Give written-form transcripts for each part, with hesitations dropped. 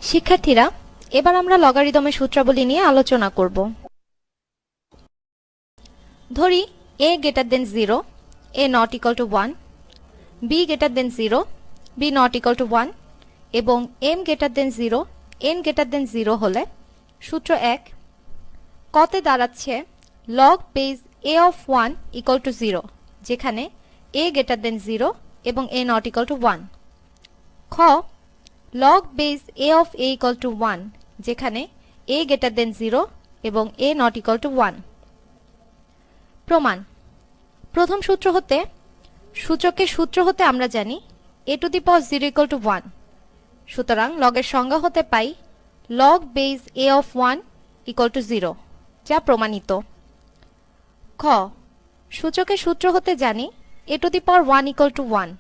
শিক্ষার্থীরা, এবার আমরা লগারিদমের সূত্রাবলী নিয়ে আলোচনা করব। ধরি a greater than 0, a not equal to 1, b greater than 0, b not equal to 1 এবং m greater than 0, n greater than 0 হলে সূত্র 1 কতে দাঁড়াচ্ছে log base a of 1 equal to 0, যেখানে a greater than 0 এবং a not equal to 1। খ log base a of a equal to 1, যেখানে a greater than 0 এবং a not equal to 1। প্রমাণ। প্রথম সূচকের সূত্র হতে আমরা জানি a to the power 0 equal to 1, সুতরাং লগের সংজ্ঞা হতে পাই log base a of 1 equal to 0, যা প্রমাণিত। খ সূচকের সূত্র হতে জানি a to the power 1 equal to 1,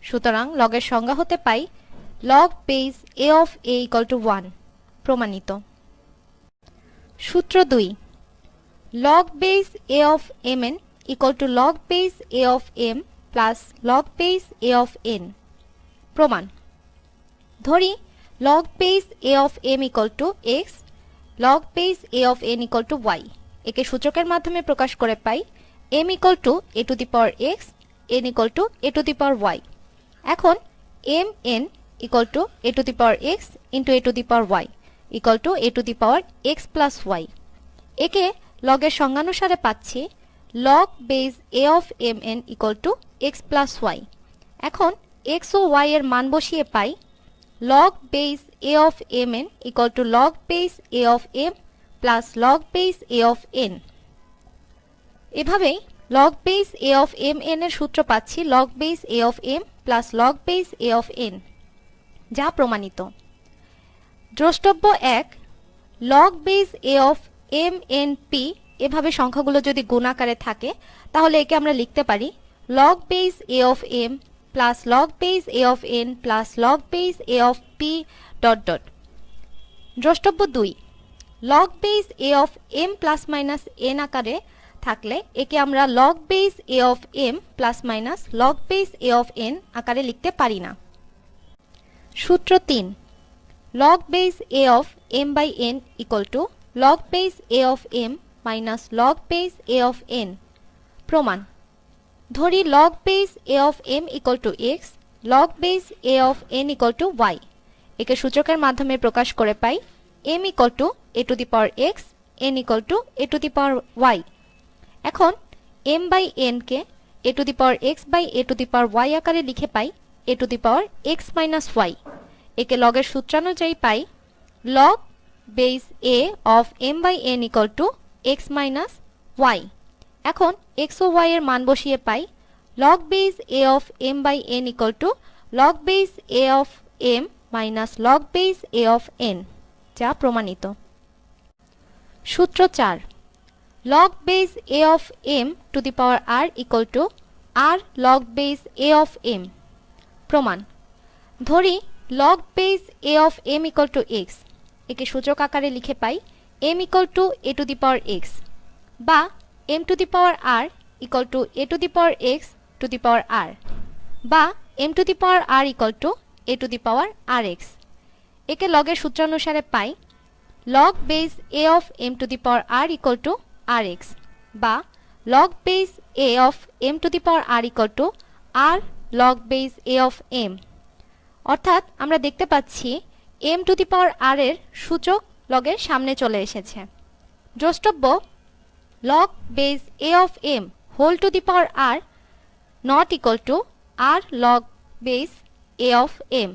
সুতরাং লগের সংজ্ঞা হতে পাই log base a of a equal to 1, প্রমাণিত। সূত্র 2 log base a of mn equal to log base a of m plus log base a of n। প্রমাণ। ধরি log base a of m equal to x, log base a of n equal to y, একে সূচকের মাধ্যমে প্রকাশ করে পাই m equal to a to the power x, n equal to a to the power y। এখন mn equal to a to the power x into a to the power y equal to a to the power x plus y। একে লগের সংজ্ঞানুসারে পাচ্ছি log base a of mn equal to x plus y। এখন x ও y এর মান বসিয়ে পাই log base a of mn equal to log base a of m plus log base a of n। এভাবেই log base a of mn এর সূত্র পাচ্ছি log base a of m plus log base a of n, যা প্রমাণিত। দ্রষ্টব্য 1 log base a of mnp এভাবে সংখ্যাগুলো যদি গুণ আকারে থাকে তাহলে একে আমরা লিখতে পারি log base a of m plus log base a of n plus log base a of p dot dot। দ্রষ্টব্য 2 log base a of m plus minus n আকারে থাকলে একে আমরা log base a of m plus minus log base a of n আকারে লিখতে পারি না। সূত্র 3 log base a of m by n equal to log base a of m minus log base a of n। প্রমাণ। ধরি log base a of m equal to x, log base a of n equal to y, একে সূচকের মাধ্যমে প্রকাশ করে পাই m equal to a to the power x, n equal to a to the power y। এখন m by n K a to the power x by a to the power y আকারে লিখে পাই a to the power x minus y। একে লগের সূত্রানুযায়ী পাই log base a of m by n equal to x minus y। এখন x ও y এর মান বসিয়ে পাই log base a of m by n equal to log base a of m minus log base a of n, যা প্রমাণিত। সূত্র 4 log base a of m to the power r equal to r log base a of m। প্রমাণ। ধরি log base a of m equal to x, একে সূচক আকারে লিখে পাই m equal to a to the power x বা m to the power r equal to a to the power x to the power r বা m to the power r equal to a to the power rx। একে লগের সূত্রানুসারে পাই log base a of m to the power r equal to rx বা log base a of m to the power r equal to r log base a of m। অর্থাৎ আমরা দেখতে পাচ্ছি m to the power r এর সূচক লগের সামনে চলে এসেছে। দ্রষ্টব্য log base a of m whole to the power r not equal to r log base a of m,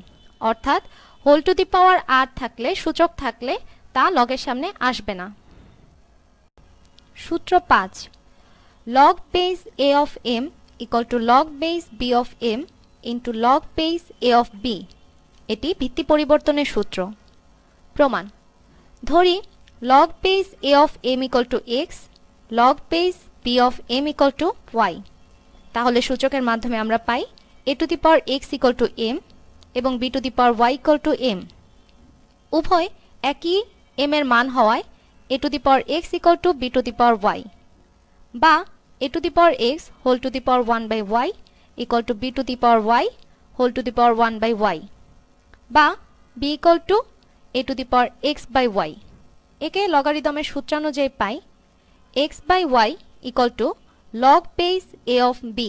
অর্থাৎ whole to the power r থাকলে সূচক থাকলে তা লগের সামনে আসবে না। সূত্র 5 log base a of m equal to log base b of m into log base a of b, এটি ভিত্তি পরিবর্তনের সূত্র। প্রমাণ। ধরি log base a of m equal to x, log base b of m equal to y, তাহলে সূচকের মাধ্যমে আমরা পাই a to the power x equal to m এবং b to the power y equal to m। উভয় একই m এর মান হওয়ায় a to the power x equal to b to the power y বা a to the power x whole to the power 1 by y equal to b to the power y whole to the power 1 by y বা b equal to a to the power x by y। একে লগারিদমের সূত্রানুযায়ী পাই x by y equal to log base a of b।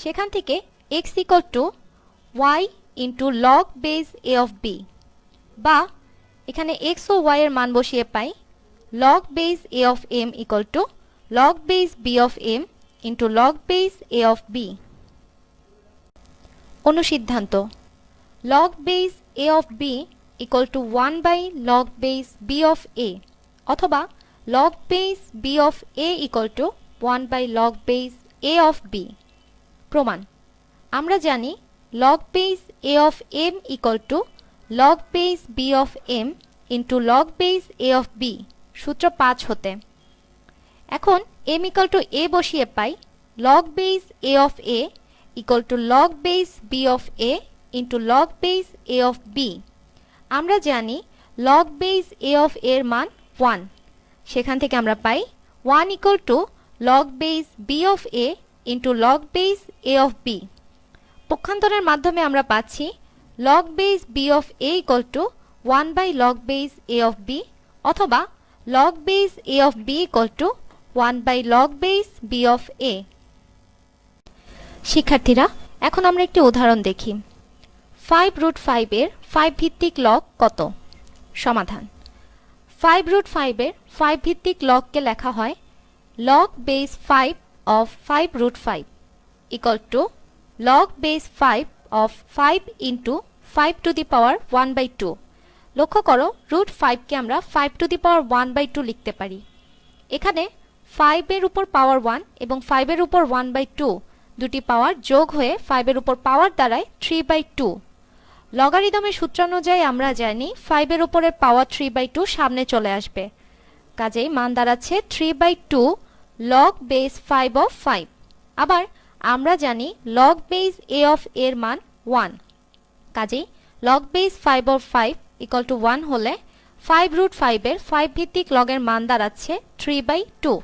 সেখান থেকে x equal to y into log base a of b, বা এখানে x ও y এর মান বসিয়ে পাই log base a of m equal to log base b of m into log base a of b। অনুসিদ্ধান্ত log base a of b equal to 1 by log base b of a অথবা log base b of a equal to 1 by log base a of b। প্রমাণ আমরা জানি log base a of m equal to log base b of m into log base a of b সূত্র 5 হতে। এখন m equal to a বসিয়ে পাই log base a of a equal to log base b of a into log base a of b। আমরা জানি log base a of a এর মান 1, সেখান থেকে আমরা পাই 1 equal to log base b of a into log base a of b। পক্ষান্তরের মাধ্যমে আমরা পাচ্ছি log base b of a equal to 1 by log base a of b অথবা log base a of b equal to 1 by log base b of a। শিক্ষার্থীরা এখন আমরা একটি উদাহরণ দেখি 5√5 এর 5 ভিত্তিক লগ কত? সমাধান 5√5 এর 5 ভিত্তিক লগকে লেখা হয় log base 5 of 5√5 equal to log base 5 of 5 into 5 to the power 1 by 2। লক্ষ্য করো √5 কে আমরা 5 to the power 1 by 2 লিখতে পারি। এখানে 5 এর উপর পাওয়ার 1 এবং 5 এর উপর 1 by 2 দুটি পাওয়ার যোগ হয়ে 5 এর উপর পাওয়ার দাঁড়ায় 3 by 2। লগারিদমের সূত্রানুযায়ী আমরা জানি 5 এর উপরের পাওয়ার 3 by 2 সামনে চলে আসবে, কাজেই মান দাঁড়াচ্ছে 3 by 2 log base 5 of 5। আবার আমরা জানি log base a of a এর মান 1, কাজেই log base 5 of 5 equal to 1 হলে 5√5 এর 5 ভিত্তিক লগের মান দাঁড়াচ্ছে 3 by 2।